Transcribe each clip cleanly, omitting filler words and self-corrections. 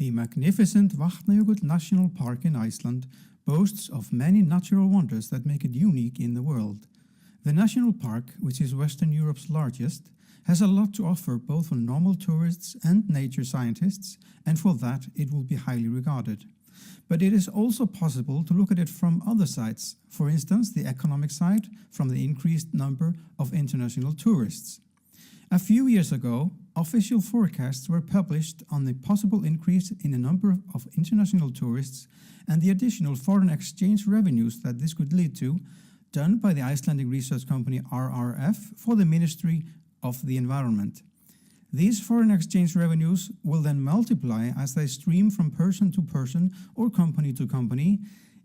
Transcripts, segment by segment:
The magnificent Vatnajokull National Park in Iceland boasts of many natural wonders that make it unique in the world. The national park, which is Western Europe's largest, has a lot to offer both for normal tourists and nature scientists, and for that it will be highly regarded. But it is also possible to look at it from other sides, for instance the economic side, from the increased number of international tourists. A few years ago, official forecasts were published on the possible increase in the number of international tourists and the additional foreign exchange revenues that this could lead to, done by the Icelandic research company RRF for the Ministry of the Environment. These foreign exchange revenues will then multiply as they stream from person to person or company to company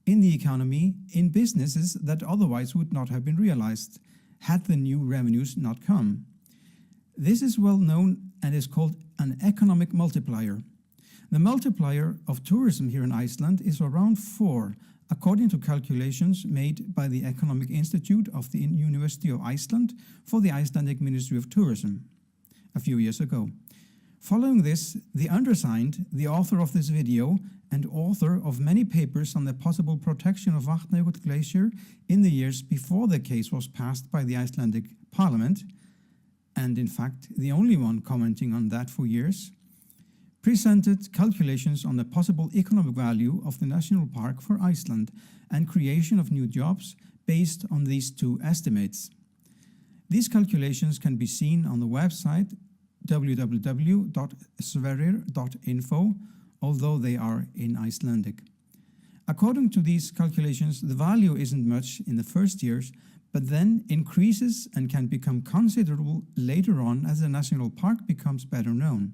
in the economy in businesses that otherwise would not have been realized had the new revenues not come. This is well known and is called an economic multiplier. The multiplier of tourism here in Iceland is around 4, according to calculations made by the Economic Institute of the University of Iceland for the Icelandic Ministry of Tourism a few years ago. Following this, the undersigned, the author of this video and author of many papers on the possible protection of Vatnajökull Glacier in the years before the case was passed by the Icelandic Parliament, and in fact the only one commenting on that for years, presented calculations on the possible economic value of the national park for Iceland and creation of new jobs based on these two estimates. These calculations can be seen on the website www.sverrir.info, although they are in Icelandic. According to these calculations, the value isn't much in the first years, but then increases and can become considerable later on as the national park becomes better known.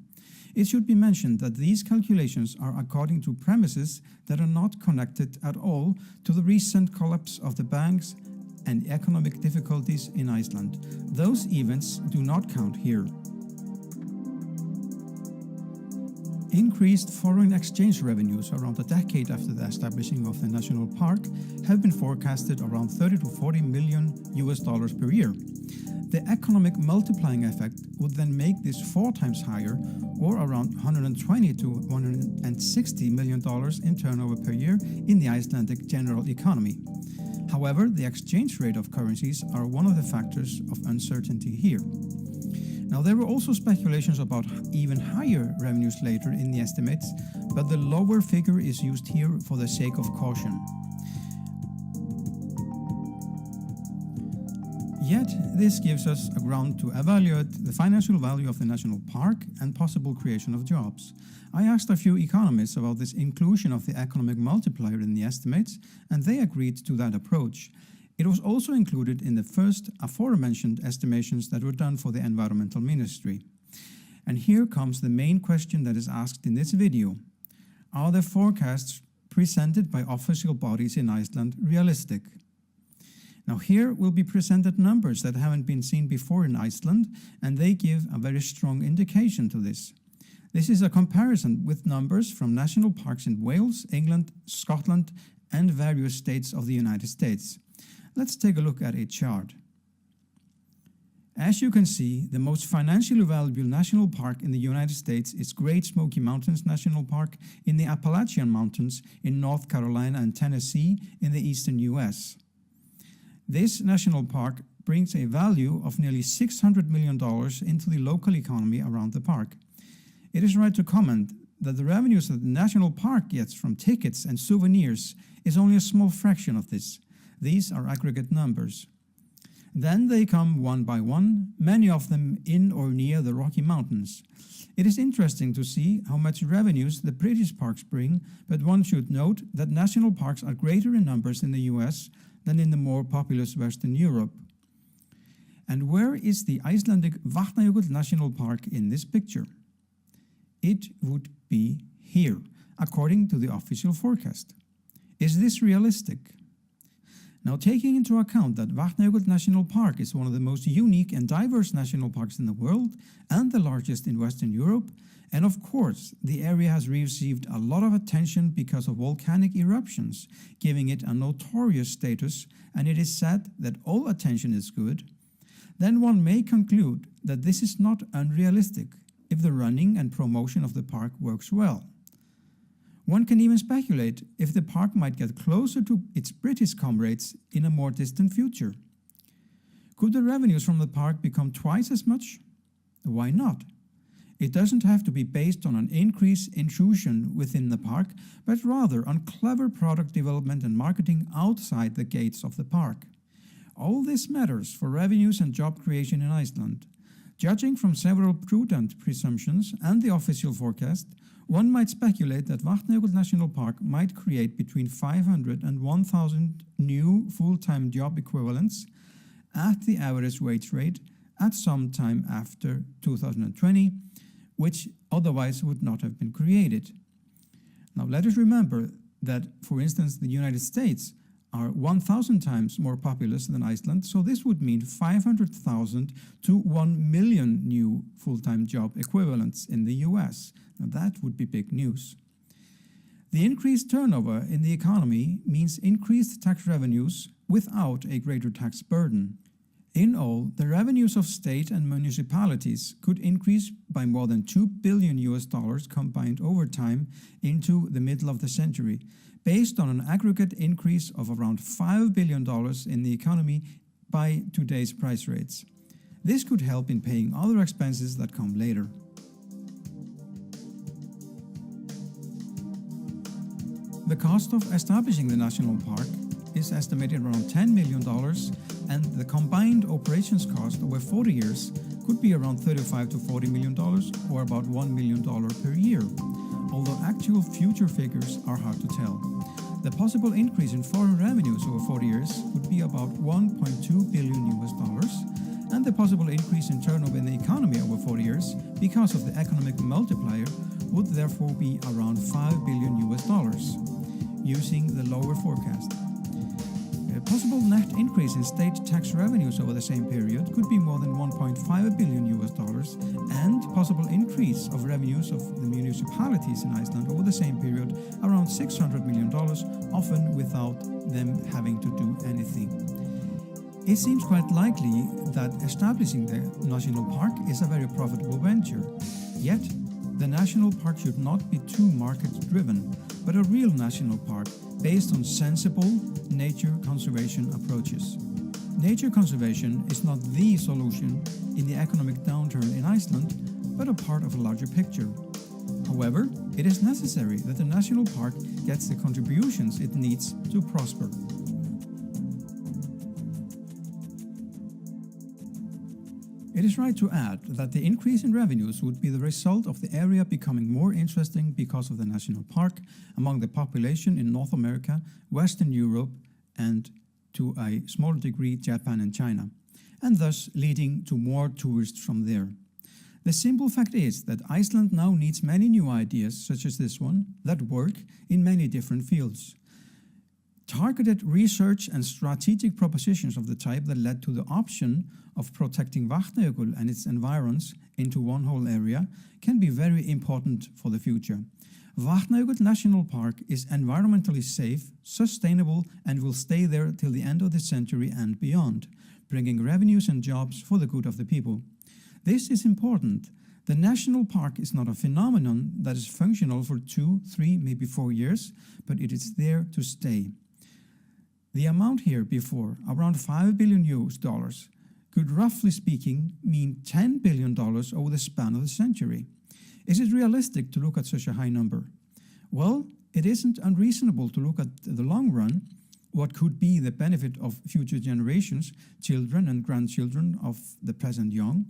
It should be mentioned that these calculations are according to premises that are not connected at all to the recent collapse of the banks and economic difficulties in Iceland. Those events do not count here. Increased foreign exchange revenues around a decade after the establishing of the national park have been forecasted around $30 to $40 million per year. The economic multiplying effect would then make this 4 times higher, or around $120 to $160 million in turnover per year in the Icelandic general economy. However, the exchange rate of currencies are one of the factors of uncertainty here. Now, there were also speculations about even higher revenues later in the estimates, but the lower figure is used here for the sake of caution. Yet, this gives us a ground to evaluate the financial value of the national park and possible creation of jobs. I asked a few economists about this inclusion of the economic multiplier in the estimates, and they agreed to that approach. It was also included in the first aforementioned estimations that were done for the Environmental Ministry. And here comes the main question that is asked in this video. Are the forecasts presented by official bodies in Iceland realistic? Now here will be presented numbers that haven't been seen before in Iceland, and they give a very strong indication to this. This is a comparison with numbers from national parks in Wales, England, Scotland, and various states of the United States. Let's take a look at a chart. As you can see, the most financially valuable national park in the United States is Great Smoky Mountains National Park in the Appalachian Mountains in North Carolina and Tennessee in the eastern US. This national park brings a value of nearly $600 million into the local economy around the park. It is right to comment that the revenues that the national park gets from tickets and souvenirs is only a small fraction of this. These are aggregate numbers. Then they come one by one, many of them in or near the Rocky Mountains. It is interesting to see how much revenues the British parks bring, but one should note that national parks are greater in numbers in the US than in the more populous Western Europe. And where is the Icelandic Vatnajökull National Park in this picture? It would be here, according to the official forecast. Is this realistic? Now, taking into account that Vatnajökull National Park is one of the most unique and diverse national parks in the world and the largest in Western Europe, and of course, the area has received a lot of attention because of volcanic eruptions, giving it a notorious status, and it is said that all attention is good, then one may conclude that this is not unrealistic if the running and promotion of the park works well. One can even speculate if the park might get closer to its British comrades in a more distant future. Could the revenues from the park become twice as much? Why not? It doesn't have to be based on an increased intrusion within the park, but rather on clever product development and marketing outside the gates of the park. All this matters for revenues and job creation in Iceland. Judging from several prudent presumptions and the official forecast, one might speculate that Vatnajokull National Park might create between 500 and 1,000 new full-time job equivalents at the average wage rate at some time after 2020, which otherwise would not have been created. Now let us remember that, for instance, the United States are 1,000 times more populous than Iceland, so this would mean 500,000 to 1 million new full-time job equivalents in the US. Now that would be big news. The increased turnover in the economy means increased tax revenues without a greater tax burden. In all, the revenues of state and municipalities could increase by more than $2 billion combined over time into the middle of the century, based on an aggregate increase of around $5 billion in the economy by today's price rates. This could help in paying other expenses that come later. The cost of establishing the national park is estimated around $10 million, and the combined operations cost over 40 years could be around $35 to $40 million, or about $1 million per year, although actual future figures are hard to tell. The possible increase in foreign revenues over 40 years would be about $1.2 billion, and the possible increase in turnover in the economy over 40 years because of the economic multiplier would therefore be around $5 billion, using the lower forecast. A possible net increase in state tax revenues over the same period could be more than $1.5 billion, and possible increase of revenues of the municipalities in Iceland over the same period around $600 million, often without them having to do anything. It seems quite likely that establishing the national park is a very profitable venture. Yet, the national park should not be too market-driven, but a real national park based on sensible nature conservation approaches. Nature conservation is not the solution in the economic downturn in Iceland, but a part of a larger picture. However, it is necessary that the national park gets the contributions it needs to prosper. It is right to add that the increase in revenues would be the result of the area becoming more interesting because of the national park among the population in North America, Western Europe, and to a small degree Japan and China, and thus leading to more tourists from there. The simple fact is that Iceland now needs many new ideas, such as this one, that work in many different fields. Targeted research and strategic propositions of the type that led to the option of protecting Vatnajökull and its environs into one whole area can be very important for the future. Vatnajökull National Park is environmentally safe, sustainable, and will stay there till the end of the century and beyond, bringing revenues and jobs for the good of the people. This is important. The national park is not a phenomenon that is functional for 2, 3, maybe 4 years, but it is there to stay. The amount here before, around $5 billion, could roughly speaking mean $10 billion over the span of the century. Is it realistic to look at such a high number? Well, it isn't unreasonable to look at the long run, what could be the benefit of future generations, children and grandchildren of the present young,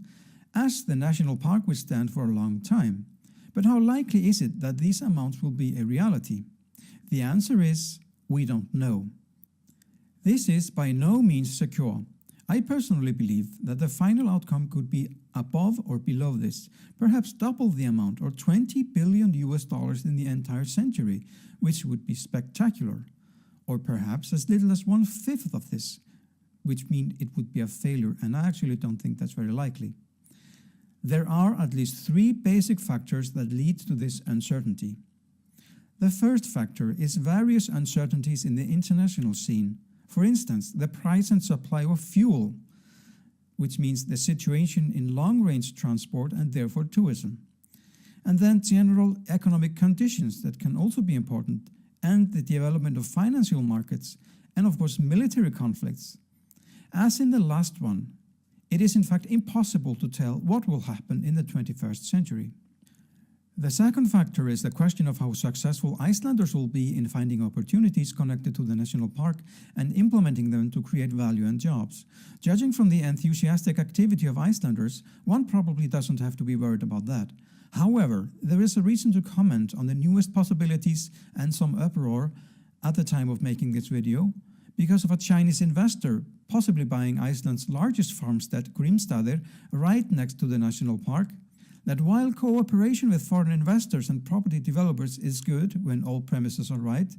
as the national park will stand for a long time. But how likely is it that these amounts will be a reality? The answer is, we don't know. This is by no means secure. I personally believe that the final outcome could be above or below this, perhaps double the amount, or $20 billion in the entire century, which would be spectacular, or perhaps as little as 1/5 of this, which means it would be a failure, and I actually don't think that's very likely. There are at least 3 basic factors that lead to this uncertainty. The first factor is various uncertainties in the international scene. For instance, the price and supply of fuel, which means the situation in long-range transport and therefore tourism. And then general economic conditions that can also be important, and the development of financial markets, and of course military conflicts. As in the last one, it is in fact impossible to tell what will happen in the 21st century. The second factor is the question of how successful Icelanders will be in finding opportunities connected to the national park and implementing them to create value and jobs. Judging from the enthusiastic activity of Icelanders, one probably doesn't have to be worried about that. However, there is a reason to comment on the newest possibilities and some uproar at the time of making this video, because of a Chinese investor possibly buying Iceland's largest farmstead, Grímsstaðir, right next to the national park. That while cooperation with foreign investors and property developers is good when all premises are right,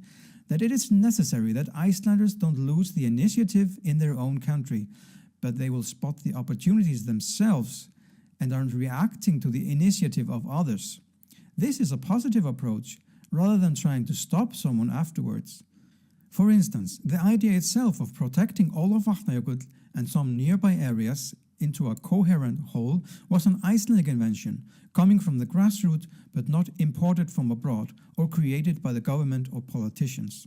that it is necessary that Icelanders don't lose the initiative in their own country, but they will spot the opportunities themselves and aren't reacting to the initiative of others. This is a positive approach, rather than trying to stop someone afterwards. For instance, the idea itself of protecting all of Vatnajökull and some nearby areas into a coherent whole was an Icelandic invention, coming from the grassroots but not imported from abroad or created by the government or politicians.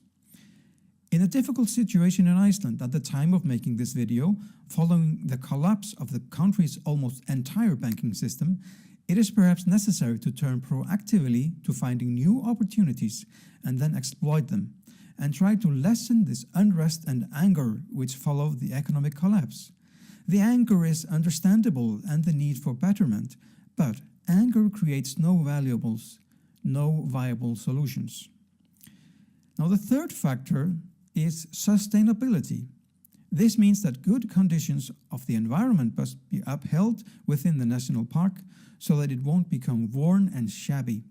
In a difficult situation in Iceland at the time of making this video, following the collapse of the country's almost entire banking system, it is perhaps necessary to turn proactively to finding new opportunities and then exploit them, and try to lessen this unrest and anger which followed the economic collapse. The anger is understandable and the need for betterment, but anger creates no viable solutions. Now, the third factor is sustainability. This means that good conditions of the environment must be upheld within the national park so that it won't become worn and shabby.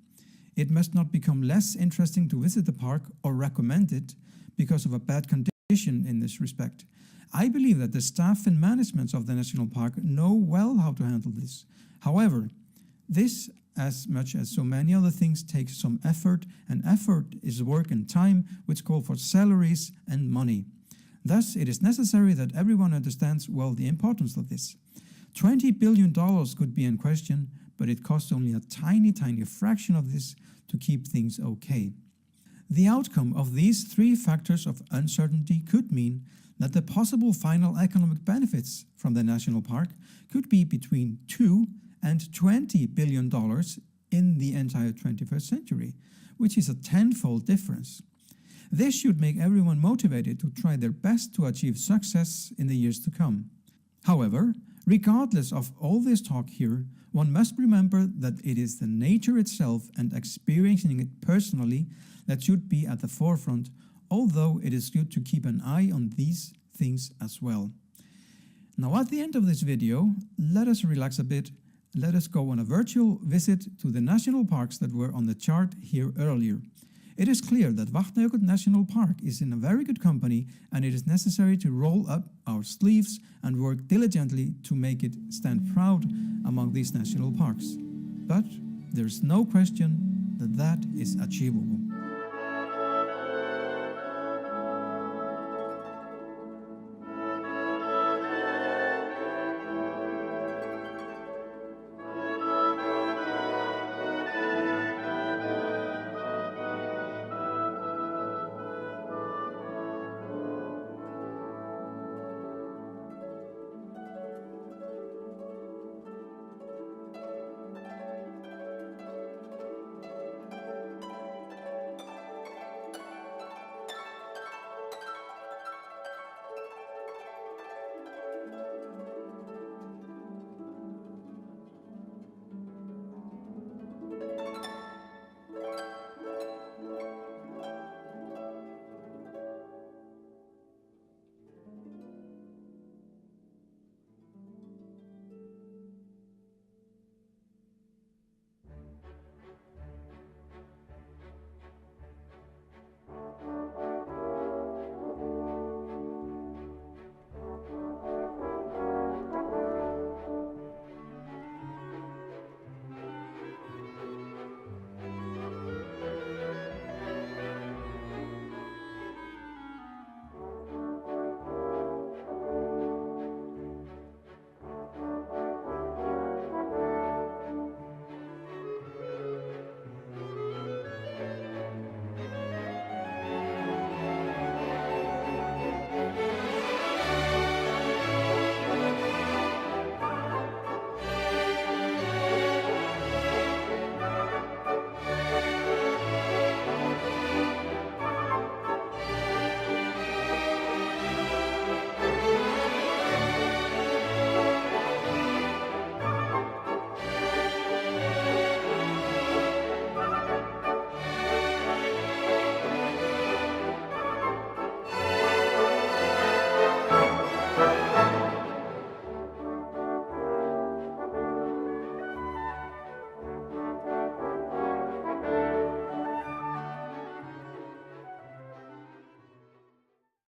It must not become less interesting to visit the park or recommend it because of a bad condition in this respect. I believe that the staff and management of the national park know well how to handle this. However, this, as much as so many other things, takes some effort, and effort is work and time, which call for salaries and money. Thus, it is necessary that everyone understands well the importance of this. $20 billion could be in question, but it costs only a tiny fraction of this to keep things okay. The outcome of these three factors of uncertainty could mean that the possible final economic benefits from the national park could be between $2 and $20 billion in the entire 21st century, which is a tenfold difference. This should make everyone motivated to try their best to achieve success in the years to come. However, regardless of all this talk here, one must remember that it is the nature itself and experiencing it personally that should be at the forefront, although it is good to keep an eye on these things as well. Now, at the end of this video, let us relax a bit. Let us go on a virtual visit to the national parks that were on the chart here earlier. It is clear that Vatnajokull National Park is in a very good company, and it is necessary to roll up our sleeves and work diligently to make it stand proud among these national parks. But there's no question that that is achievable.